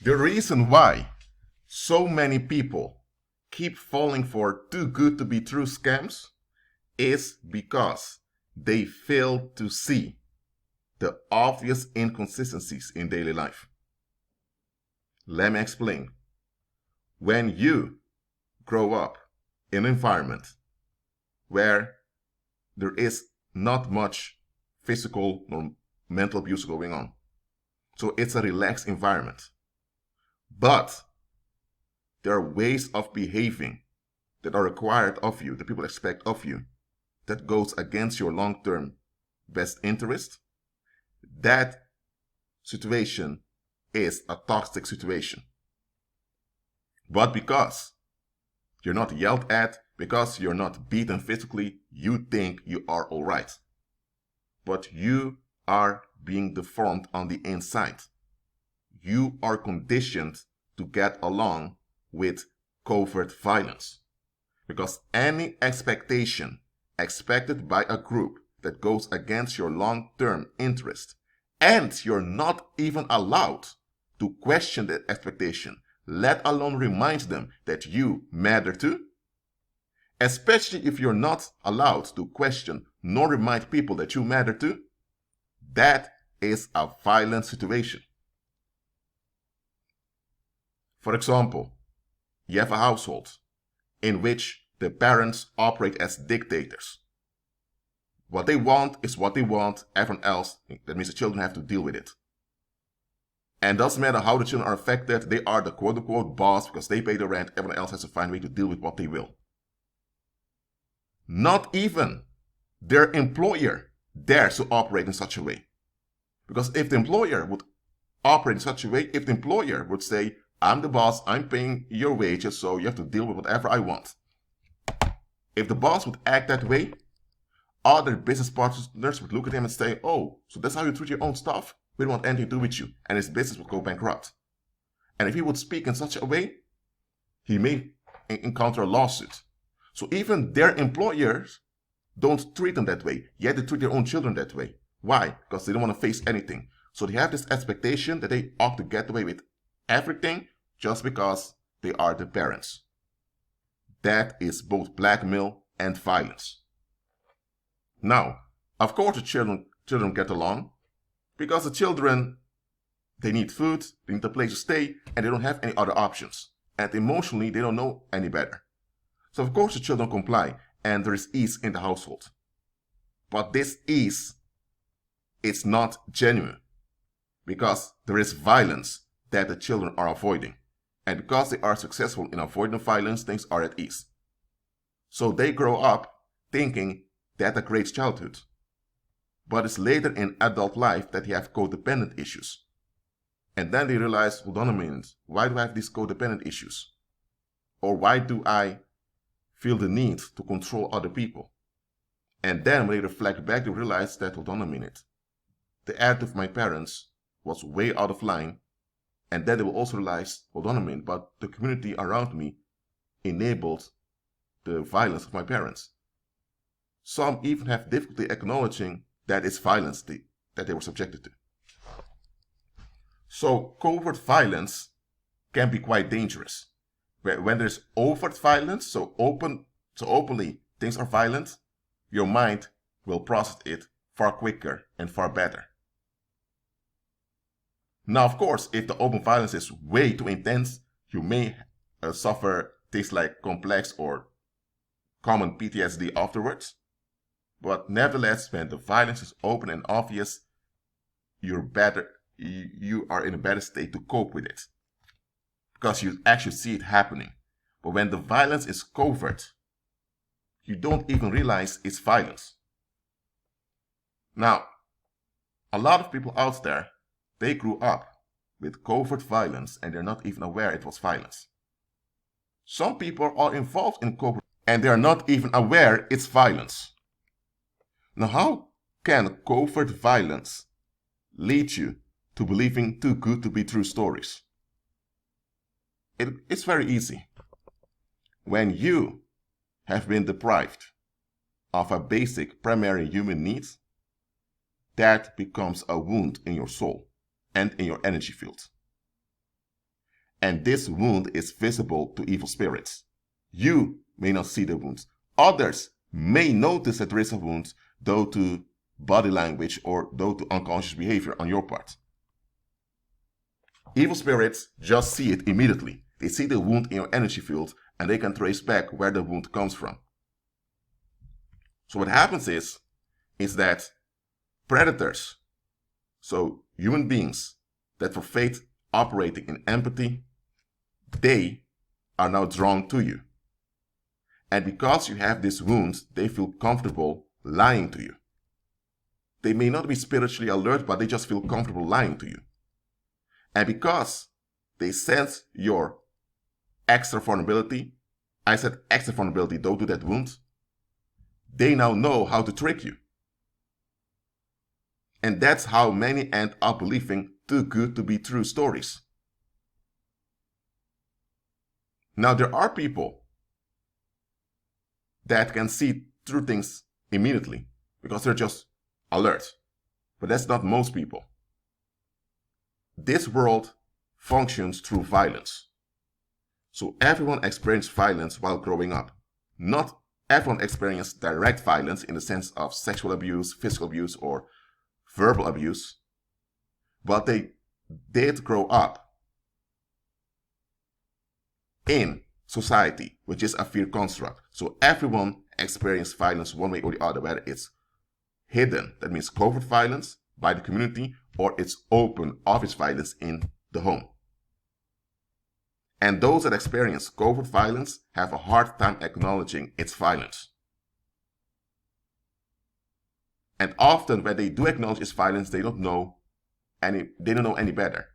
The reason why so many people keep falling for too good to be true scams is because they fail to see the obvious inconsistencies in daily life. Let me explain. When you grow up in an environment where there is not much physical or mental abuse going on, so it's a relaxed environment, but there are ways of behaving that are required of you, that people expect of you, that goes against your long-term best interest, that situation is a toxic situation. But because you're not yelled at, because you're not beaten physically, you think you are all right. But you are being deformed on the inside. You are conditioned to get along with covert violence. Because any expectation expected by a group that goes against your long-term interest, and you're not even allowed to question that expectation, let alone remind them that you matter too, especially if you're not allowed to question nor remind people that you matter too, that is a violent situation. For example, you have a household in which the parents operate as dictators. What they want is what they want, everyone else, that means the children have to deal with it. And doesn't matter how the children are affected, they are the quote-unquote boss because they pay the rent, everyone else has to find a way to deal with what they will. Not even their employer dares to operate in such a way. Because if the employer would operate in such a way, if the employer would say, I'm the boss, I'm paying your wages, so you have to deal with whatever I want. If the boss would act that way, other business partners would look at him and say, oh, so that's how you treat your own staff? We don't want anything to do with you. And his business would go bankrupt. And if he would speak in such a way, he may encounter a lawsuit. So even their employers don't treat them that way, yet they treat their own children that way. Why? Because they don't want to face anything. So they have this expectation that they ought to get away with everything just because they are the parents. That is both blackmail and violence. Now, of course the children get along because the children, they need food, they need a place to stay, and they don't have any other options. And emotionally, they don't know any better. So of course the children comply and there is ease in the household. But this ease is not genuine because there is violence that the children are avoiding. And because they are successful in avoiding violence, things are at ease. So they grow up thinking they had a great childhood. But it's later in adult life that they have codependent issues. And then they realize, hold on a minute, why do I have these codependent issues? Or why do I feel the need to control other people? And then when they reflect back, they realize that, hold on a minute, the attitude of my parents was way out of line. And then they will also realize, hold on a minute, but the community around me enabled the violence of my parents. Some even have difficulty acknowledging that it's violence that they were subjected to. So covert violence can be quite dangerous. When there's overt violence, so openly things are violent, your mind will process it far quicker and far better. Now, of course, if the open violence is way too intense, you may suffer things like complex or common PTSD afterwards. But nevertheless, when the violence is open and obvious, you are in a better state to cope with it. Because you actually see it happening. But when the violence is covert, you don't even realize it's violence. Now, a lot of people out there, they grew up with covert violence and they're not even aware it was violence. Some people are involved in covert and they're not even aware it's violence. Now, how can covert violence lead you to believing too good to be true stories? It's very easy. When you have been deprived of a basic primary human need, that becomes a wound in your soul and in your energy field. And this wound is visible to evil spirits. You may not see the wounds. Others may notice that there is a wound due to body language or due to unconscious behavior on your part. Evil spirits just see it immediately. They see the wound in your energy field and they can trace back where the wound comes from. So what happens is that predators, so human beings that were faith operating in empathy, they are now drawn to you. And because you have this wound, they feel comfortable lying to you. They may not be spiritually alert, but they just feel comfortable lying to you. And because they sense your extra vulnerability, I said extra vulnerability, don't do that wound, they now know how to trick you. And that's how many end up believing too good to be true stories. Now, there are people that can see through things immediately because they're just alert. But that's not most people. This world functions through violence. So everyone experienced violence while growing up. Not everyone experienced direct violence in the sense of sexual abuse, physical abuse, or verbal abuse. But they did grow up in society, which is a fear construct. So everyone experienced violence one way or the other, whether it's hidden, that means covert violence by the community, or it's open, obvious violence in the home. And those that experience covert violence have a hard time acknowledging its violence. And often when they do acknowledge its violence, they don't know any better.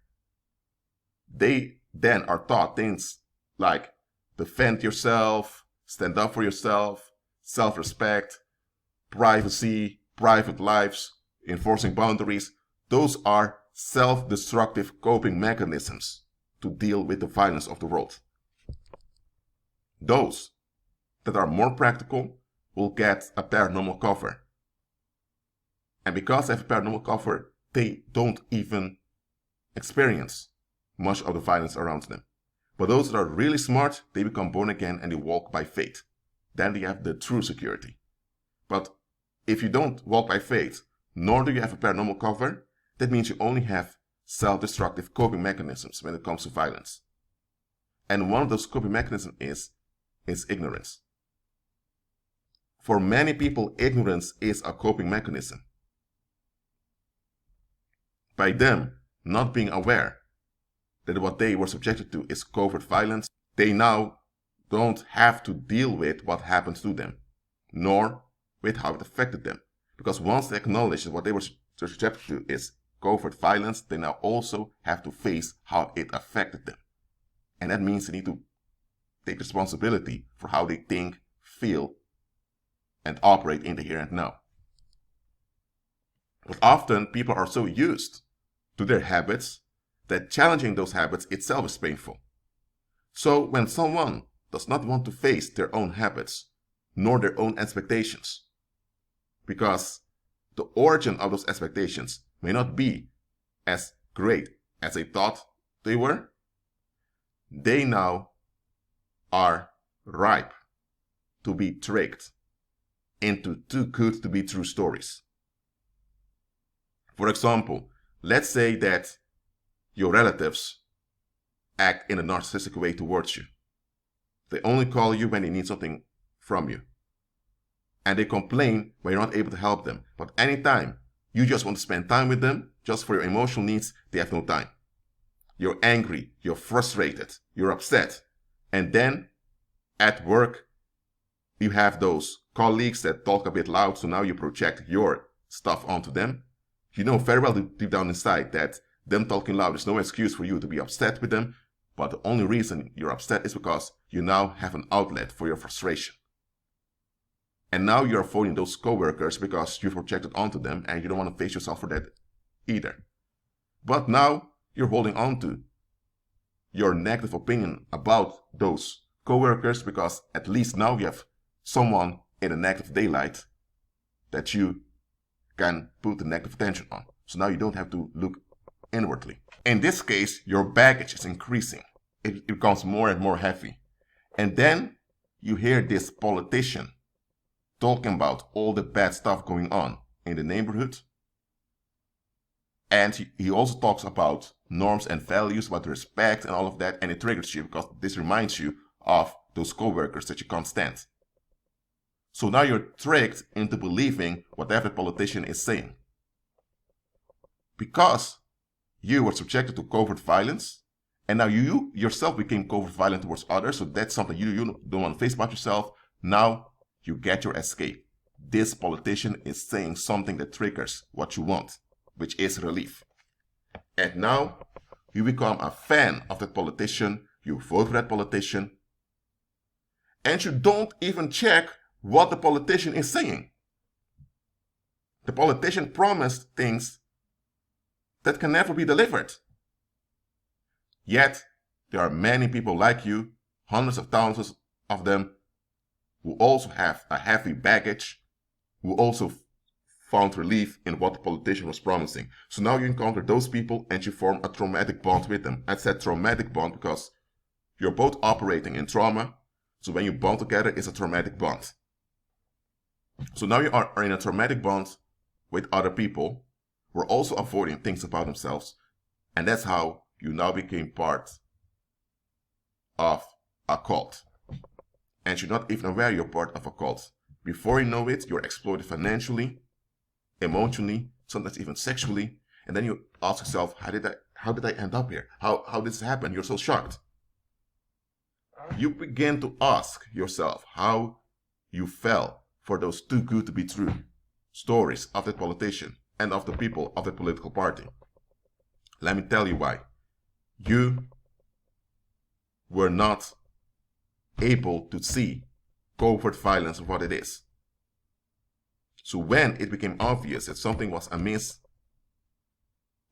They then are taught things like defend yourself, stand up for yourself, self-respect, privacy, private lives, enforcing boundaries. Those are self-destructive coping mechanisms to deal with the violence of the world. Those that are more practical will get a paranormal cover. And because they have a paranormal cover, they don't even experience much of the violence around them. But those that are really smart, they become born again and they walk by faith. Then they have the true security. But if you don't walk by faith, nor do you have a paranormal cover, that means you only have self-destructive coping mechanisms when it comes to violence. And one of those coping mechanisms is ignorance. For many people, ignorance is a coping mechanism. By them not being aware that what they were subjected to is covert violence, they now don't have to deal with what happened to them, nor with how it affected them. Because once they acknowledge that what they were subjected to is covert violence, they now also have to face how it affected them. And that means they need to take responsibility for how they think, feel, and operate in the here and now. But often people are so used to their habits that challenging those habits itself is painful. So when someone does not want to face their own habits, nor their own expectations, because the origin of those expectations may not be as great as they thought they were, they now are ripe to be tricked into too good to be true stories. For example, let's say that your relatives act in a narcissistic way towards you. They only call you when they need something from you. And they complain when you're not able to help them. But anytime you just want to spend time with them, just for your emotional needs, they have no time. You're angry, you're frustrated, you're upset. And then at work, you have those colleagues that talk a bit loud, so now you project your stuff onto them. You know very well deep down inside that them talking loud is no excuse for you to be upset with them, but the only reason you're upset is because you now have an outlet for your frustration. And now you're avoiding those coworkers because you've projected onto them and you don't want to face yourself for that either. But now you're holding on to your negative opinion about those coworkers because at least now you have someone in a negative daylight that you can put the negative attention on. So now you don't have to look inwardly. In this case, your baggage is increasing it becomes more and more heavy. And then you hear this politician talking about all the bad stuff going on in the neighborhood. And he also talks about norms and values, about respect and all of that. And it triggers you because this reminds you of those coworkers that you can't stand. So now you're tricked into believing whatever the politician is saying. Because you were subjected to covert violence, and now you yourself became covert violent towards others, so that's something you don't want to face about yourself. Now you get your escape. This politician is saying something that triggers what you want, which is relief. And now you become a fan of that politician, you vote for that politician, and you don't even check what the politician is saying. The politician promised things that can never be delivered. Yet, there are many people like you, hundreds of thousands of them, who also have a heavy baggage, who also found relief in what the politician was promising. So now you encounter those people and you form a traumatic bond with them. I said traumatic bond because you're both operating in trauma. So when you bond together, it's a traumatic bond. So now you are in a traumatic bond with other people who are also avoiding things about themselves. And that's how you now became part of a cult. And you're not even aware you're part of a cult. Before you know it, you're exploited financially, emotionally, sometimes even sexually. And then you ask yourself, how did I end up here? How did this happen? You're so shocked. You begin to ask yourself how you fell for those too good to be true stories of that politician and of the people of the political party. Let me tell you why. You were not able to see covert violence of what it is. So when it became obvious that something was amiss,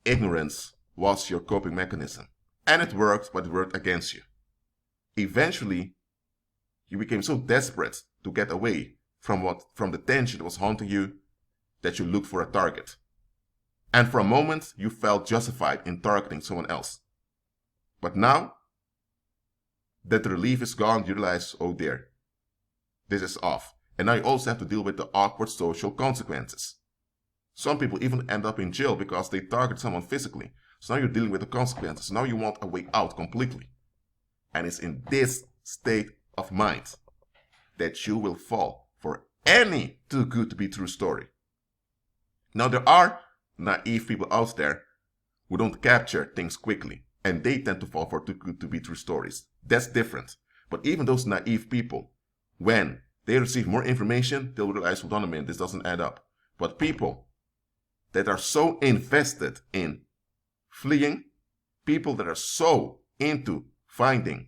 ignorance was your coping mechanism. And it worked, but it worked against you. Eventually, you became so desperate to get away from the tension that was haunting you that you looked for a target. And for a moment, you felt justified in targeting someone else. But now that the relief is gone, you realize, oh dear, this is off. And now you also have to deal with the awkward social consequences. Some people even end up in jail because they target someone physically. So now you're dealing with the consequences. Now you want a way out completely. And it's in this state of mind that you will fall for any too good to be true story. Now there are naive people out there who don't capture things quickly, and they tend to fall for too good to be true stories. That's different. But even those naive people, when they receive more information, they'll realize, hold on a minute, this doesn't add up. But people that are so invested in fleeing, people that are so into finding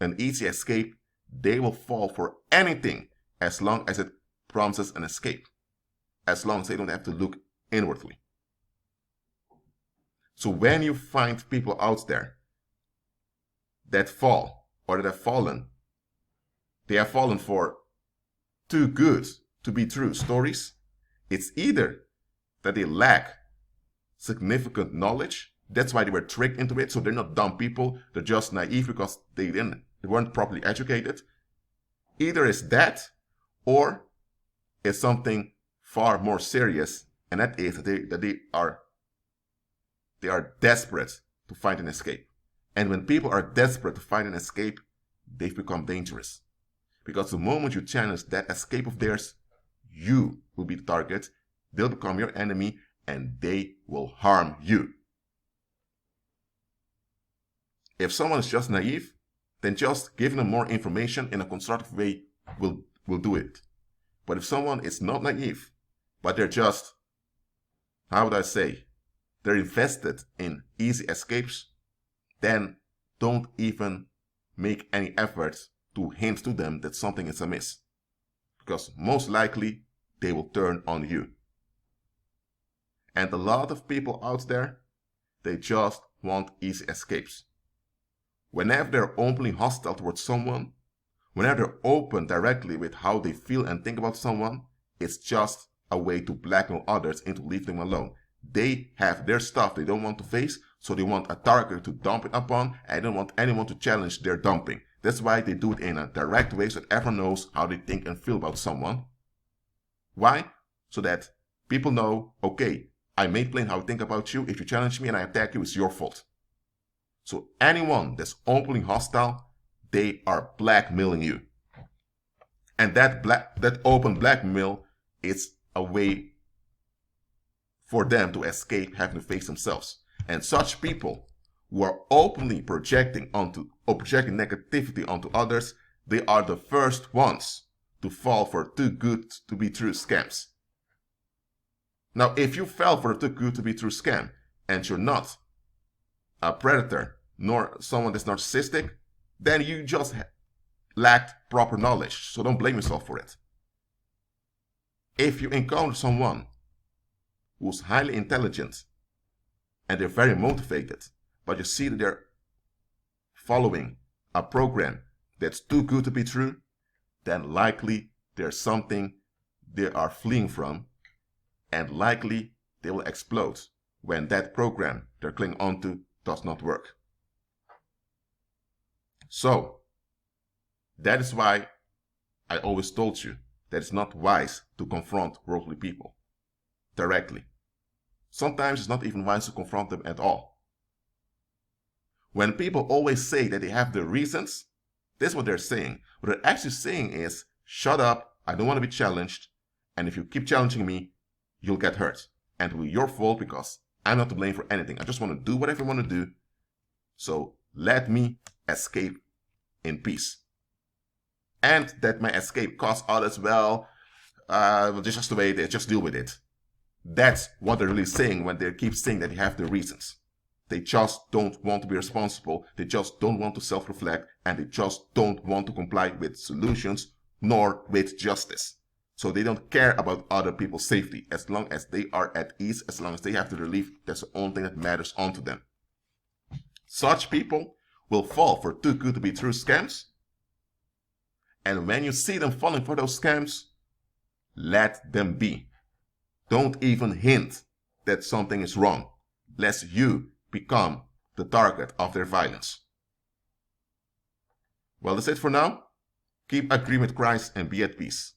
an easy escape, they will fall for anything as long as it promises an escape, as long as they don't have to look inwardly. So when you find people out there that fall or that have fallen, they have fallen for too good to be true stories, it's either that they lack significant knowledge, that's why they were tricked into it, so they're not dumb people, they're just naive because they weren't properly educated. Either it's that, or it's something far more serious, and that is that they are desperate to find an escape. And when people are desperate to find an escape, they've become dangerous. Because the moment you challenge that escape of theirs, you will be the target, they'll become your enemy, and they will harm you. If someone is just naive, then just giving them more information in a constructive way will do it. But if someone is not naive, but they're just, how would I say, they're invested in easy escapes, then don't even make any efforts to hint to them that something is amiss. Because most likely, they will turn on you. And a lot of people out there, they just want easy escapes. Whenever they're openly hostile towards someone, whenever they're open directly with how they feel and think about someone, it's just a way to blackmail others into leaving them alone. They have their stuff they don't want to face, So they want a target to dump it upon, and they don't want anyone to challenge their dumping. That's why they do it in a direct way so that everyone knows how they think and feel about someone. Why? So that people know, okay, I made plain how I think about you. If you challenge me and I attack you, it's your fault. So anyone that's openly hostile, they are blackmailing you. And that open blackmail is a way for them to escape having to face themselves. And such people who are openly projecting negativity onto others, they are the first ones to fall for too good to be true scams. Now, if you fell for a too good to be true scam and you're not a predator nor someone that's narcissistic, then you just lacked proper knowledge. So don't blame yourself for it. If you encounter someone who's highly intelligent and they're very motivated, but you see that they're following a program that's too good to be true, then likely there's something they are fleeing from, and likely they will explode when that program they're clinging onto does not work. So, that is why I always told you that it's not wise to confront worldly people directly. Sometimes it's not even wise to confront them at all. When people always say that they have the reasons, this is what they're saying. What they're actually saying is, shut up, I don't want to be challenged, and if you keep challenging me, you'll get hurt. And it will be your fault because I'm not to blame for anything. I just want to do whatever I want to do, so let me escape in peace. And that my escape costs others, well, just the way it is, just deal with it. That's what they're really saying when they keep saying that they have the reasons. They just don't want to be responsible, they just don't want to self-reflect, and they just don't want to comply with solutions nor with justice. So they don't care about other people's safety. As long as they are at ease, as long as they have the relief, that's the only thing that matters onto them. Such people will fall for too good to be true scams. And when you see them falling for those scams, let them be. Don't even hint that something is wrong, lest you become the target of their violence. Well, that's it for now. Keep agreeing with Christ and be at peace.